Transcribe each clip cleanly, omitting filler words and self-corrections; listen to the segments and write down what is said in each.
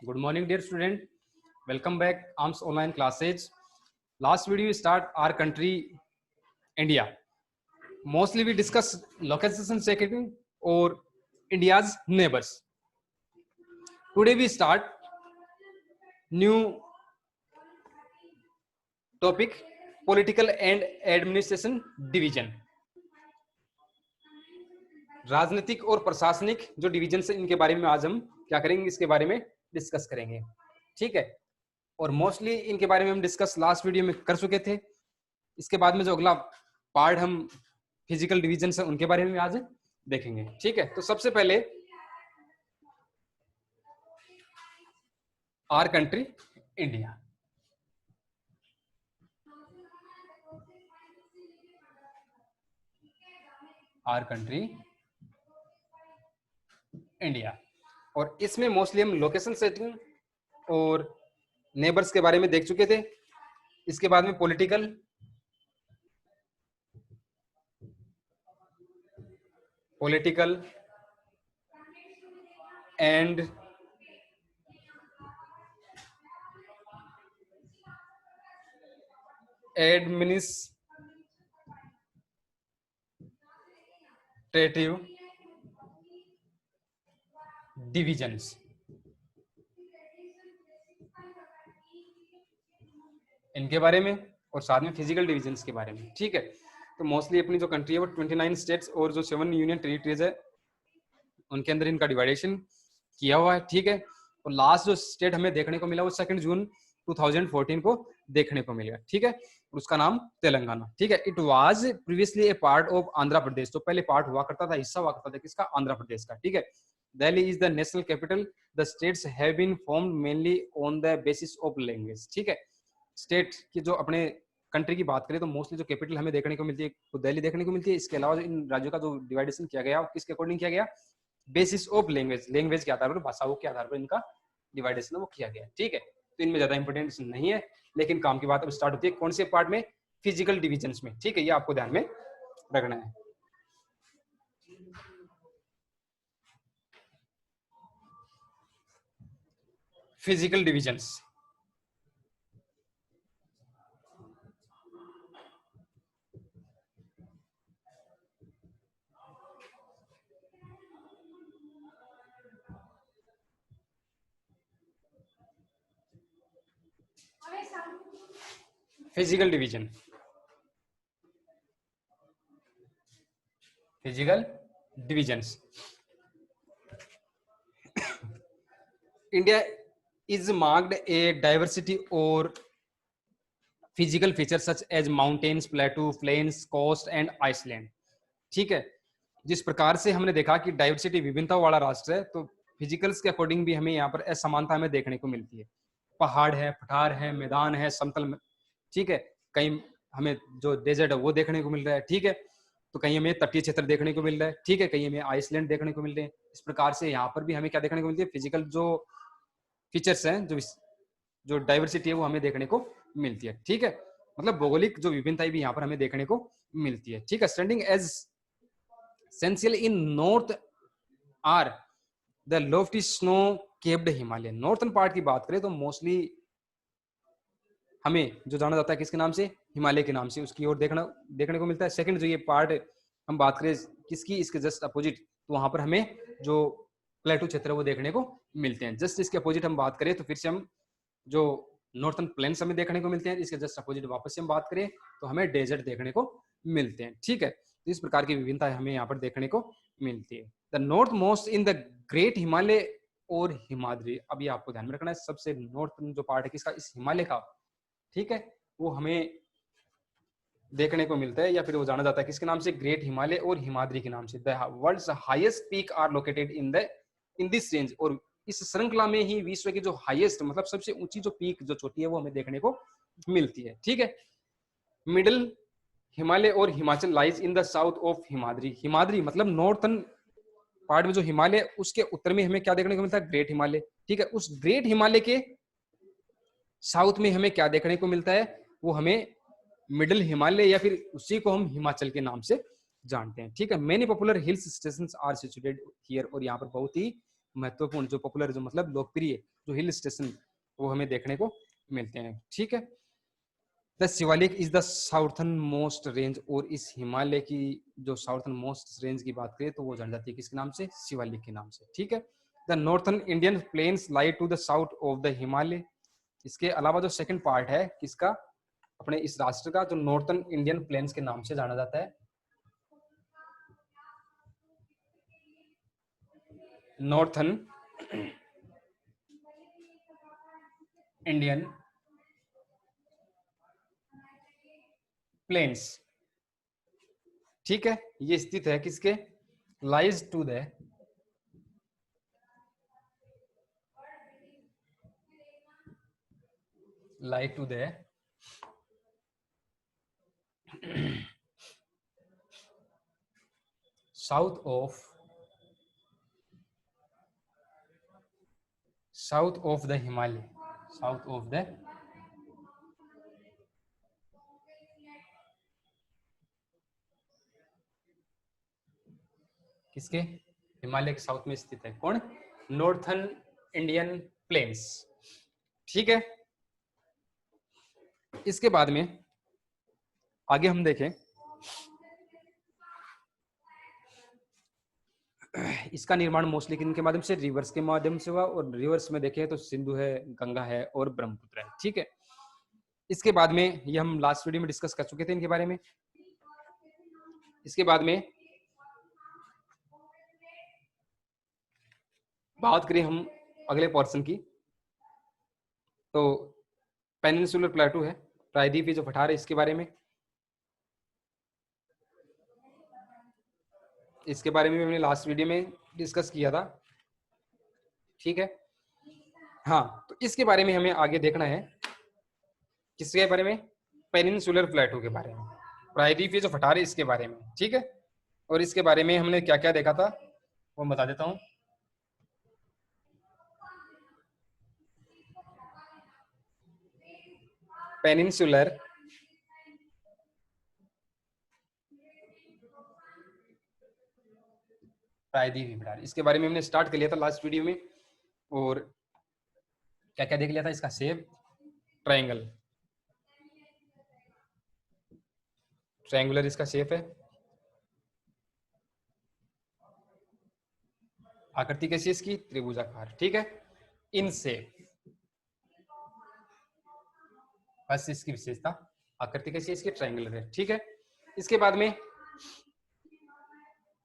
Good morning, dear student. Welcome back ARMS online classes. Last video we start our country India. Mostly we discuss localization security or India's neighbors. Today we start new topic, political and administration division. राजनीतिक और प्रशासनिक जो division है इनके बारे में आज हम क्या करेंगे, इसके बारे में डिस्कस करेंगे. ठीक है. और मोस्टली इनके बारे में हम डिस्कस लास्ट वीडियो में कर चुके थे. इसके बाद में जो अगला पार्ट हम फिजिकल डिवीजन है उनके बारे में आज देखेंगे. ठीक है. तो सबसे पहले our country India. Our country India. और इसमें मोस्टली हम लोकेशन सेटिंग और नेबर्स के बारे में देख चुके थे. इसके बाद में पॉलिटिकल एंड एडमिनिस्ट्रेटिव डिविजन्स. इनके बारे में और साथ में फिजिकल डिविजन्स के बारे में. ठीक है. तो मोस्टली अपनी जो कंट्री है वो 29 स्टेट्स और जो 7 यूनियन टेरिटरीज है उनके अंदर इनका डिवाइडेशन किया हुआ है. ठीक है. और लास्ट जो स्टेट हमें देखने को मिला वो 2 जून 2014 को देखने को मिला. ठीक है. उसका नाम तेलंगाना. ठीक है. It was previously a part of Andhra Pradesh. तो पहले पार्ट हुआ करता था, हिस्सा हुआ करता था किसका, आंध्र प्रदेश का. ठीक है. Delhi is the national capital. The states have been formed mainly on the basis of language. ठीक है. स्टेट की जो अपने कंट्री की बात करें तो मोस्टली जो कैपिटल हमें देखने को मिलती है तो दिल्ली देखने को मिलती है. इसके अलावा इन राज्यों का जो डिवाइडेशन किया गया किसके अकॉर्डिंग किया गया, बेसिस ऑफ लैंग्वेज. लैंग्वेज के आधार पर, भाषाओं के आधार पर इनका डिवाइडेशन वो किया गया. ठीक है. तो इनमें ज्यादा इंपोर्टेंस नहीं है, लेकिन काम की बात अब स्टार्ट होती है कौन से पार्ट में, फिजिकल डिविजन्स में. ठीक है. ये आपको ध्यान में रखना है. Physical divisions. Physical division. Physical divisions. India is marked a diversity or physical features such as mountains, plateau, plains, coast and iceland. ठीक है. जिस प्रकार से हमने देखा कि डाइवर्सिटी विभिन्नता वाला राष्ट्र है, तो फिजिकल्स के अकॉर्डिंग भी हमें यहाँ पर असमानता हमें देखने को मिलती है. पहाड़ है, पठार है, मैदान है, समतल. ठीक है. कहीं हमें जो डेजर्ट है वो देखने को मिल रहा है. ठीक है. तो कहीं हमें तटीय क्षेत्र देखने को मिल रहा है. ठीक है. कहीं हमें आइसलैंड देखने को मिल रहे हैं. इस प्रकार से यहाँ पर भी हमें क्या देखने को मिलती है, फिजिकल जो फीचर्स हैं, जो डाइवर्सिटी है वो हमें देखने को मिलती है. ठीक है. मतलब भौगोलिक जो विभिन्नता भी यहाँ पर हमें देखने को मिलती है. ठीक है. Standing as essential in north are the lofty snow capped Himalaya. Northern part की बात करें तो मोस्टली हमें जो जाना जाता है किसके नाम से, हिमालय के नाम से, उसकी ओर देखने को मिलता है. सेकंड जो ये पार्ट हम बात करें किसकी, इसके जस्ट अपोजिट, तो वहां पर हमें जो प्लेटू क्षेत्र वो देखने को मिलते हैं. जस्ट इसके अपोजिट हम बात करें तो फिर से हम जो नॉर्थन प्लेन्स हमें देखने को मिलते हैं. इसके जस्ट अपोजिट वापस से हम बात करें तो हमें डेजर्ट देखने को मिलते हैं. ठीक है. तो इस प्रकार की विभिन्नता हमें यहाँ पर देखने को मिलती है. The north most in the great Himalaya और हिमाद्री. अब ये आपको ध्यान में रखना है, सबसे नॉर्थ जो पार्ट है किसका, इस हिमालय का. ठीक है. वो हमें देखने को मिलता है या फिर वो जाना जाता है किसके नाम से, ग्रेट हिमालय और हिमाद्री के नाम से. The world's highest peak are located in this range. और इस श्रृंखला में ही विश्व की जो हाईएस्ट मतलब सबसे ऊंची जो पीक जो चोटी है वो हमें देखने को मिलती है. ठीक है. मिडिल हिमालय और Himachal lies in the south of Himadri. Himadri मतलब नॉर्थन पार्ट में जो हिमालय, उसके उत्तर में हमें क्या देखने को मिलता है, ग्रेट हिमालय. ठीक है. उस ग्रेट हिमालय के साउथ में हमें क्या देखने को मिलता है, वो हमें मिडिल हिमालय या फिर उसी को हम हिमाचल के नाम से जानते हैं. ठीक है. Many popular hills stations are situated here. और यहाँ पर बहुत ही महत्वपूर्ण, जो पॉपुलर, जो मतलब लोकप्रिय जो हिल स्टेशन वो हमें देखने को मिलते हैं। ठीक है, the Shivalik is the southern most range, और इस हिमालय की जो साउथर्न मोस्ट रेंज की बात करें तो वो जानी जाती है किसके नाम से? शिवालिक के नाम से। ठीक है, the northern Indian plains lie to the south of the Himalaya. इसके अलावा जो सेकंड पार्ट है किसका, अपने इस राष्ट्र का, जो नॉर्थर्न इंडियन प्लेन्स के नाम से जाना जाता है, नॉर्थर्न इंडियन प्लेन्स। ठीक है, ये स्थित है किसके? Lies to the lie to the south of the Himalaya, south of the किसके? हिमालय के साउथ में स्थित है। कौन? Northern Indian plains. ठीक है, इसके बाद में आगे हम देखें, इसका निर्माण मोस्टली किनके माध्यम से? रिवर्स के माध्यम से हुआ, और रिवर्स में देखें तो सिंधु है, गंगा है और ब्रह्मपुत्र है। ठीक है, इसके बाद में ये हम लास्ट वीडियो में डिस्कस कर चुके थे इनके बारे में। इसके बाद में बात करें हम अगले पोर्शन की, तो पेनिनसुलर प्लेटू है, प्रायद्वीपीय जो पठार है, इसके बारे में, इसके बारे में हमने लास्ट वीडियो में डिस्कस किया था। ठीक है, हाँ, तो इसके बारे में हमें आगे देखना है। किसके बारे में? पेनिनसुलर प्लेटू के बारे में, प्रायद्वीपीय जो पठार है इसके बारे में। ठीक है, और इसके बारे में हमने क्या क्या देखा था वो बता देता हूँ। पेनिनसुलर प्रायद्वीपीय पठार, इसके बारे में हमने स्टार्ट कर लिया था लास्ट वीडियो में, और क्या क्या देख लिया था? इसका शेप ट्रायंगल, ट्रायंगुलर इसका शेप है, आकृति कैसी है इसकी? त्रिभुजाकार। ठीक है, इन शेप, बस इसकी विशेषता, आकृति कैसी है इसकी? ट्रायंगुलर है। ठीक है, इसके बाद में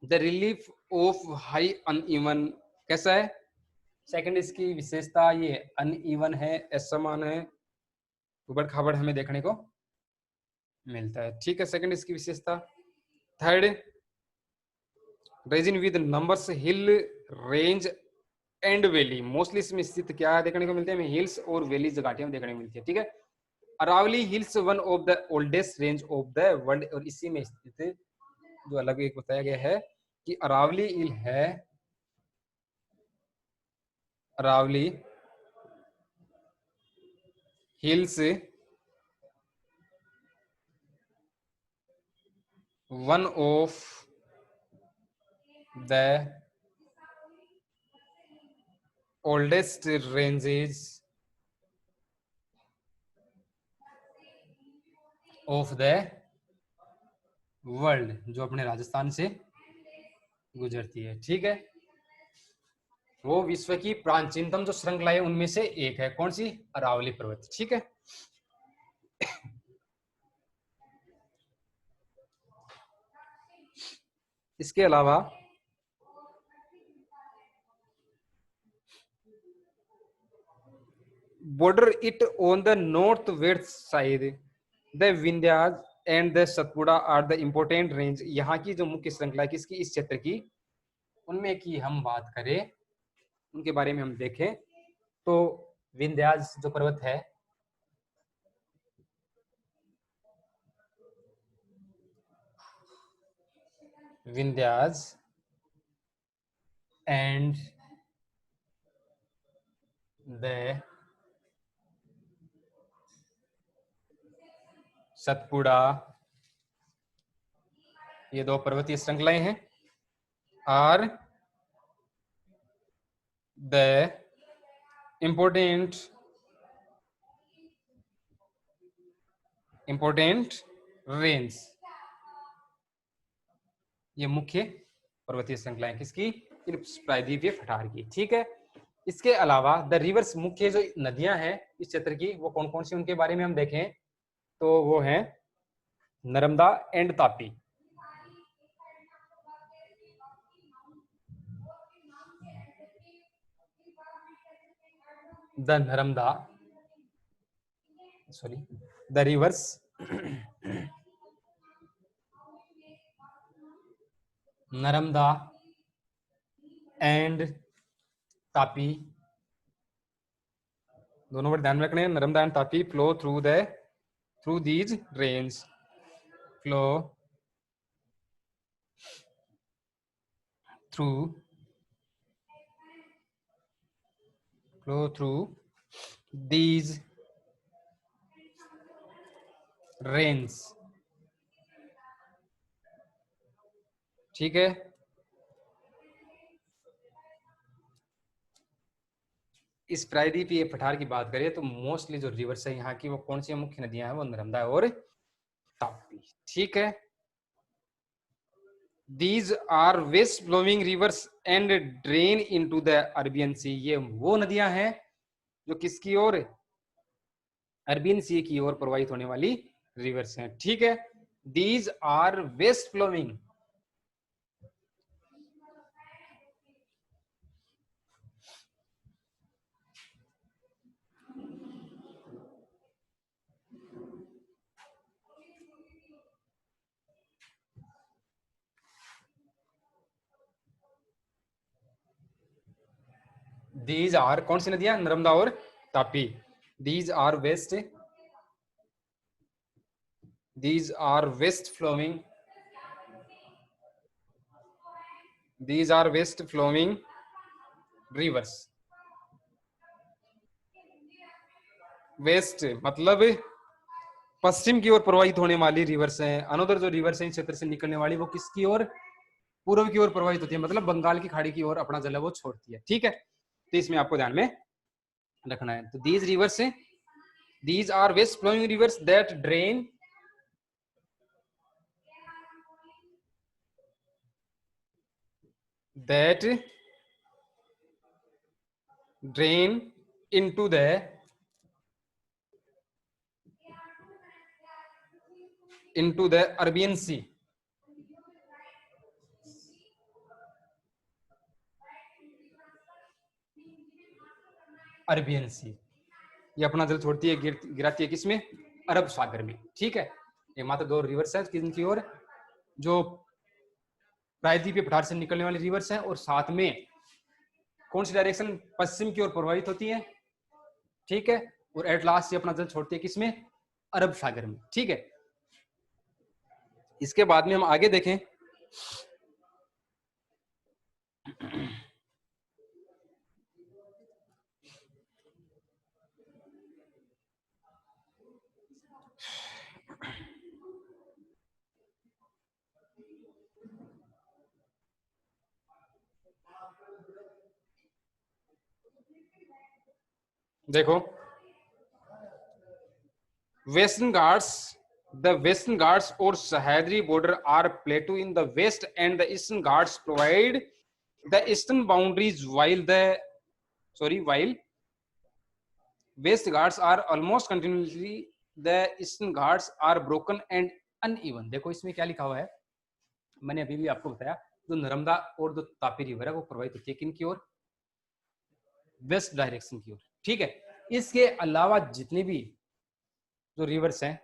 the relief of high uneven, कैसा है? सेकंड इसकी विशेषता, ये अनइवन है, असमान है, उबड़ खाबड़ हमें देखने को मिलता है। ठीक है, सेकंड इसकी विशेषता। Third, resin with numbers hill range and valley, mostly इसमें स्थित क्या देखने को मिलते हैं? हिल्स और वैलीज घाटियां देखने को मिलती है। ठीक है, Aravalli hills one of the oldest range of the world, और इसी में स्थित जो अलग एक बताया गया है कि अरावली हिल है, Aravalli hills one of the oldest ranges of the world, जो अपने राजस्थान से गुजरती है। ठीक है, वो विश्व की प्राचीनतम जो श्रृंखला है उनमें से एक है। कौन सी? अरावली पर्वत। ठीक है, इसके अलावा border it on the northwest side, the Vindhyas and the Satpura are the important range. यहाँ की जो मुख्य श्रृंखला किसकी? इस क्षेत्र की, उनमें की हम बात करें, उनके बारे में हम देखें तो विंध्याज जो पर्वत है, विंध्याज एंड द सतपुड़ा, ये दो पर्वतीय श्रृंखलाएं हैं, आर द इम्पोर्टेंट रेंज, ये मुख्य पर्वतीय श्रृंखलाएं किसकी, इन प्रायद्वीपीय पठार की। ठीक है, इसके अलावा द रिवर्स, मुख्य जो नदियां हैं इस क्षेत्र की वो कौन कौन सी, उनके बारे में हम देखें तो वो है Narmada and Tapi. The Narmada, sorry, the reverse Narmada and Tapi, दोनों वर्ड ध्यान में रखने हैं, Narmada and Tapi flow through these range, flow through these range. ठीक है, इस प्रायद्वीपीय पठार की बात करें तो मोस्टली जो रिवर्स है यहाँ की वो कौन सी मुख्य नदियां हैं, वो नर्मदा और तापी। ठीक है, these are west flowing rivers and drain into the Arabian Sea, ये वो नदियां हैं जो किसकी ओर, अरबियन सी की ओर प्रवाहित होने वाली रिवर्स हैं। ठीक है, these are west flowing, these are कौन सी नदियां, नर्मदा और Tapi, these are west flowing, these are west flowing rivers, west मतलब पश्चिम की ओर प्रवाहित होने वाली रिवर्स हैं। अनोदर जो रिवर्स है इस क्षेत्र से निकलने वाली वो किसकी ओर, पूर्व की ओर प्रवाहित होती है, मतलब बंगाल की खाड़ी की ओर अपना जल वो छोड़ती है। ठीक है, तो इसमें आपको ध्यान में रखना है। तो these rivers, these are west flowing rivers that drain into the Arabian Sea, Arabian Sea, ये अपना जल छोड़ती है, गिराती है किसमें, अरब सागर में। ठीक है, ये मात्र दो रिवर्स है किनकी ओर, जो प्रायद्वीपीय पठार से निकलने वाली रिवर्स है, और साथ में कौन सी डायरेक्शन, पश्चिम की ओर प्रवाहित होती है। ठीक है, और एट लास्ट ये अपना जल छोड़ती है किसमें, अरब सागर में। ठीक है, इसके बाद में हम आगे देखें देखो, वेस्टर्न घाट्स और Sahyadri border are plateau in the west and the eastern Ghats provide the eastern boundaries while west Ghats are almost continuously, the eastern Ghats are broken and uneven. देखो इसमें क्या लिखा हुआ है, मैंने अभी भी आपको बताया, जो नर्मदा और जो तापी रिवर है वो प्रवाहित होती है किन की ओर, वेस्ट डायरेक्शन की ओर। ठीक है, इसके अलावा जितने भी जो रिवर्स हैं,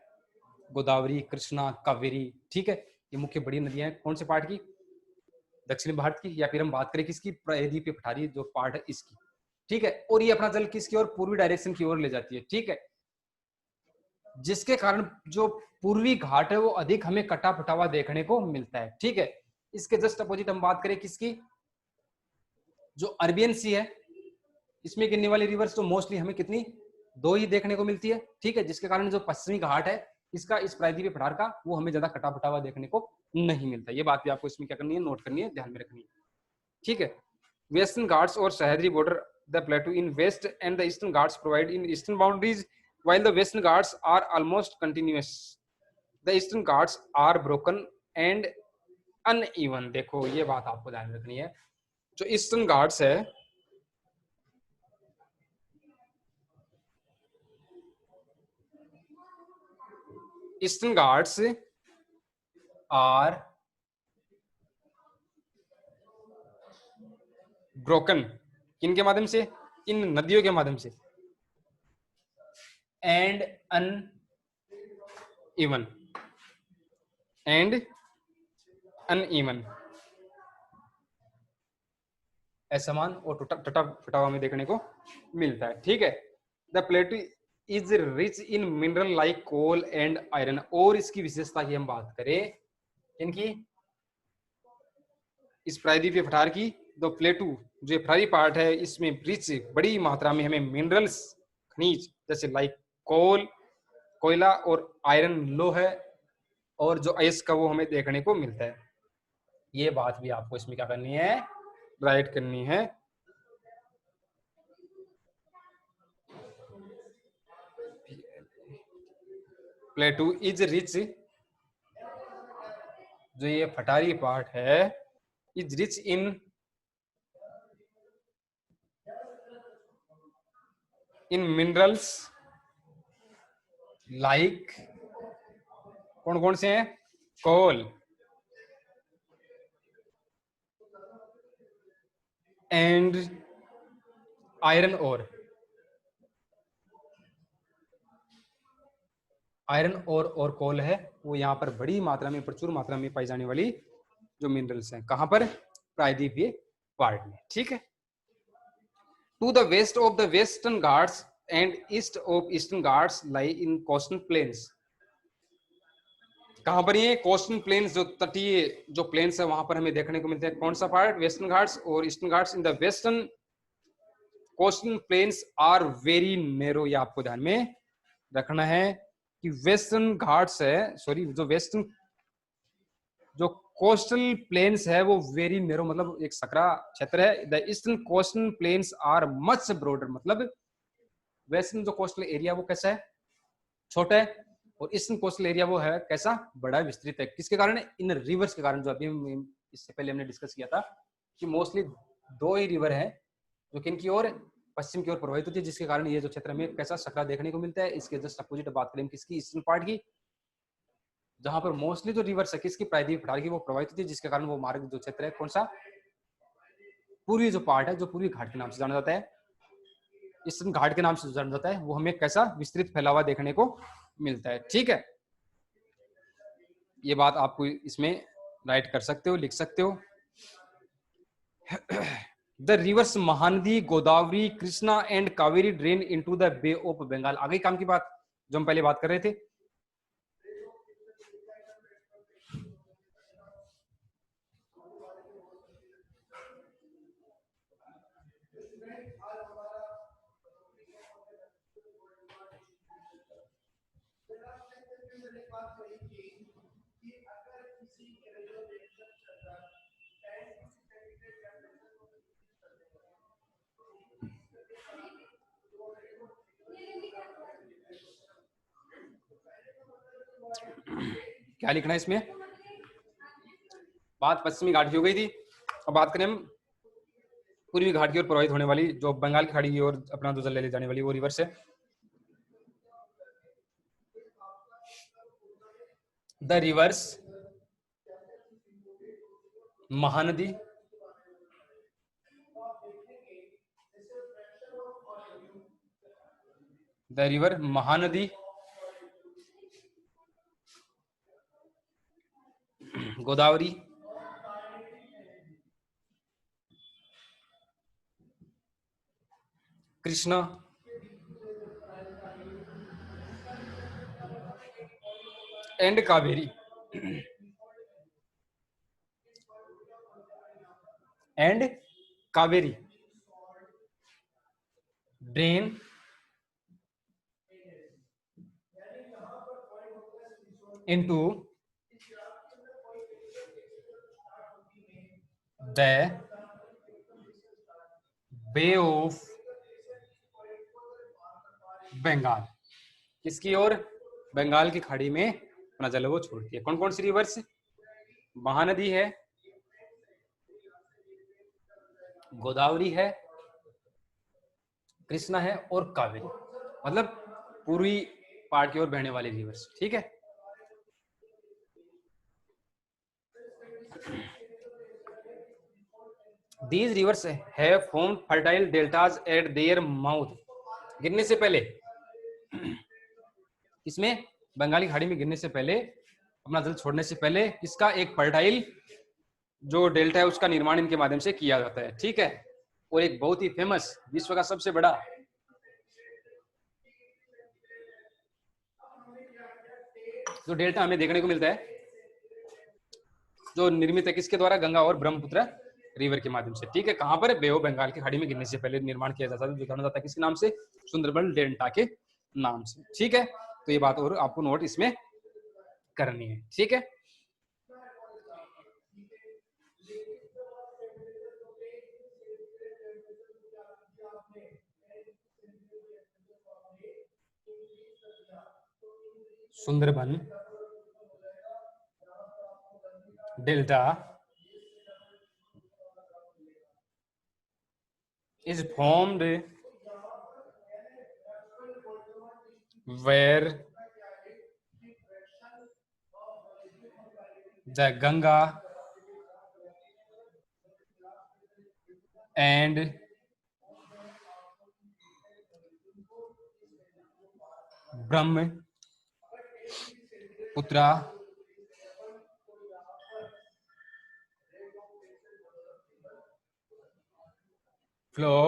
गोदावरी, कृष्णा, कावेरी, ठीक है, ये मुख्य बड़ी नदियां हैं कौन से पार्ट की, दक्षिण भारत की, या फिर हम बात करें किसकी, प्रायद्वीपीय पठारी जो पार्ट है इसकी। ठीक है, और ये अपना जल किसकी ओर, पूर्वी डायरेक्शन की ओर ले जाती है। ठीक है, जिसके कारण जो पूर्वी घाट है वो अधिक हमें कटा फटा देखने को मिलता है। ठीक है, इसके जस्ट अपोजिट हम बात करें किसकी, जो अरबियन सी है, इसमें गिरने वाली रिवर्स तो मोस्टली हमें कितनी, दो ही देखने को मिलती है। ठीक है, जिसके कारण जो पश्चिमी घाट है इसका, इस प्रायद्वीपीय पठार का, वो हमें ज्यादा कटा फटा देखने को नहीं मिलता। ये बात भी आपको इसमें क्या करनी है, नोट करनी है, ध्यान में रखनी है। ठीक है, वेस्टर्न घाट्स और Sahyadri border the plateau in west and the eastern Ghats provide in eastern boundaries while the western ghats are almost continuous. The eastern ghats are broken and uneven. देखो ये बात आपको ध्यान रखनी है, जो ईस्टर्न घाट्स है ईस्टर्न घाट्स आर ब्रोकन, किनके माध्यम से, इन नदियों के माध्यम से, एंड अनइवन असमान और टटा फटा हुआ में देखने को मिलता है। ठीक है, the plateau is rich in mineral like coal and iron. और इसकी विशेषता की हम बात करें, इनकी इस प्रायद्वीपीय पठार की, तो प्लेटू जो पठारी पार्ट है इसमें रिच बड़ी मात्रा में हमें मिनरल्स खनिज जैसे लाइक कोल कोयला और आयरन लोह है, और जो अयस्क का वो हमें देखने को मिलता है। ये बात भी आपको इसमें क्या करनी है, राइट करनी है। प्लेटू इज रिच, जो ये पठारी पार्ट है, is rich in minerals like, कौन कौन से हैं, कोल एंड आयरन और कोल है, वो यहाँ पर बड़ी मात्रा में, प्रचुर मात्रा में पाई जाने वाली जो मिनरल्स हैं, कहां पर, प्रायद्वीपीय पार्ट में। ठीक है, to the west of the western Ghats and east of eastern Ghats lie in coastal plains. कहां पर ये कोस्टल प्लेन्स, जो तटीय जो प्लेन्स है वहां पर हमें देखने को मिलते हैं। कौन सा पार्ट, वेस्टर्न घाट्स और eastern Ghats. In the western coastal plains are very narrow, ये आपको ध्यान में रखना है कि वेस्टर्न घाट्स है, सॉरी जो वेस्टर्न जो कोस्टल प्लेन्स है वो वेरी नैरो, मतलब एक सकरा क्षेत्र है। The eastern coastal plains are much broader, मतलब वेस्टर्न जो कोस्टल एरिया वो कैसा है, छोटा है, और ईस्टर्न कोस्टल एरिया वो है कैसा, बड़ा विस्तृत है। किसके कारण, इन रिवर्स के कारण, जो अभी इससे पहले हमने डिस्कस किया था कि मोस्टली दो ही रिवर है जो किन की ओर, पश्चिम की ओर प्रवाहित होती है, जिसके कारण ये जो क्षेत्र में कैसा सकरा देखने को मिलता है। इसके जस्ट अपोजिट बात करें किसकी, ईस्टर्न पार्ट की, जहां पर मोस्टली जो रिवर है किसकी, प्रायद्वीप पठार की वो प्रवाहित होती है, जिसके कारण वो मार्ग जो क्षेत्र है कौन सा, पूर्वी जो पार्ट है, जो पूर्वी घाट के नाम से जाना जाता है, ईस्टर्न घाट के नाम से जाना जाता है, वो हमें कैसा विस्तृत फैला हुआ देखने को मिलता है। ठीक है, ये बात आपको इसमें राइट कर सकते हो, लिख सकते हो। The rivers Mahanadi, Godavari, Krishna and Kaveri drain into the bay of Bengal. आगे काम की बात जो हम पहले बात कर रहे थे, क्या लिखना है इसमें, बात पश्चिमी घाट की हो गई थी। अब बात करें हम पूर्वी घाट की ओर प्रवाहित होने वाली, जो बंगाल की खाड़ी की ओर अपना दूसरा ले जाने वाली वो रिवर्स है। The rivers Mahanadi, the river Mahanadi, Godavari, Krishna and Kaveri drain into the bay of Bengal, किसकी ओर? बंगाल की खाड़ी में अपना जल वो छोड़ती है। कौन कौन सी रिवर्स? महानदी है, गोदावरी है, कृष्णा है और कावेरी, मतलब पूर्वी पार्ट की ओर बहने वाली रिवर्स। ठीक है, These rivers have formed fertile deltas at their mouth. गिरने से पहले इसमें बंगाली खाड़ी में गिरने से पहले, अपना जल छोड़ने से पहले, इसका एक फर्टाइल जो डेल्टा है उसका निर्माण इनके माध्यम से किया जाता है। ठीक है, और एक बहुत ही फेमस, विश्व का सबसे बड़ा जो डेल्टा हमें देखने को मिलता है, जो निर्मित है किसके द्वारा? गंगा और ब्रह्मपुत्र रिवर के माध्यम से। ठीक है, कहां पर? बे ऑफ बंगाल की खाड़ी में गिरने से पहले निर्माण किया जाता है, जो जाना जाता है किसके नाम से? सुंदरबन डेल्टा के नाम से। ठीक है, तो ये बात और आपको नोट इसमें करनी है। ठीक है, Sundarban delta is formed where the Ganga and Brahmaputra flow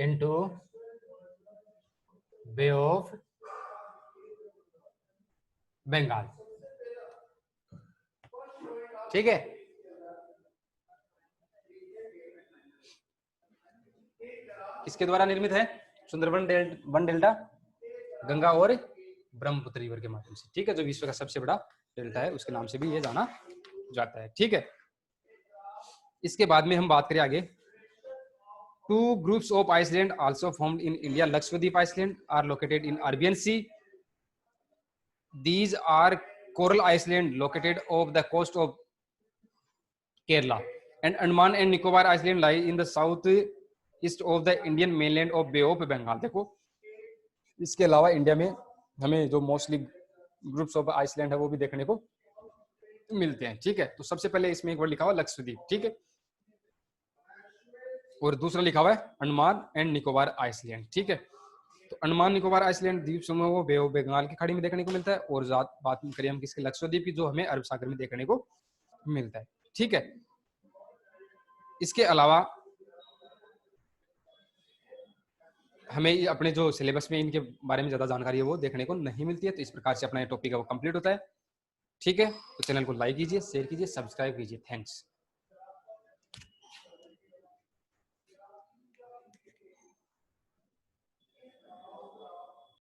into Bay of Bengal. ठीक है, किसके द्वारा निर्मित है? सुंदरबन वन डेल्टा गंगा और ब्रह्मपुत्र रिवर के माध्यम से। ठीक है, जो विश्व का सबसे बड़ा डेल्टा है उसके नाम से भी ये जाना जाता है। ठीक है, इसके बाद में हम बात करें आगे। Two groups of island also formed in India. Lakshadweep island are located in Arabian sea. These are coral island located off the coast of Kerala, and Andaman and Nicobar Island lie in the south east of the Indian mainland of Bay of Bengal। देखो, इसके अलावा India में हमें जो mostly groups of Iceland है वो भी देखने को मिलते हैं। ठीक है, तो सबसे पहले इसमें एक वर्ड लिखा हुआ लक्षद्वीप। ठीक है, और दूसरा लिखा हुआ है अंडमान एंड निकोबार आइसलैंड। ठीक है, तो अंडमान निकोबार आइसलैंड द्वीप समूह को बे ऑफ बंगाल की खाड़ी में देखने को मिलता है, और बात करें हम किसके? लक्षद्वीप की, जो हमें अरब सागर में देखने को मिलता है। ठीक है, इसके अलावा हमें अपने जो सिलेबस में इनके बारे में ज्यादा जानकारी है वो देखने को नहीं मिलती है। तो इस प्रकार से अपना ये टॉपिक है वो कंप्लीट होता है। ठीक है, तो चैनल को लाइक कीजिए, शेयर कीजिए, सब्सक्राइब कीजिए। थैंक्स।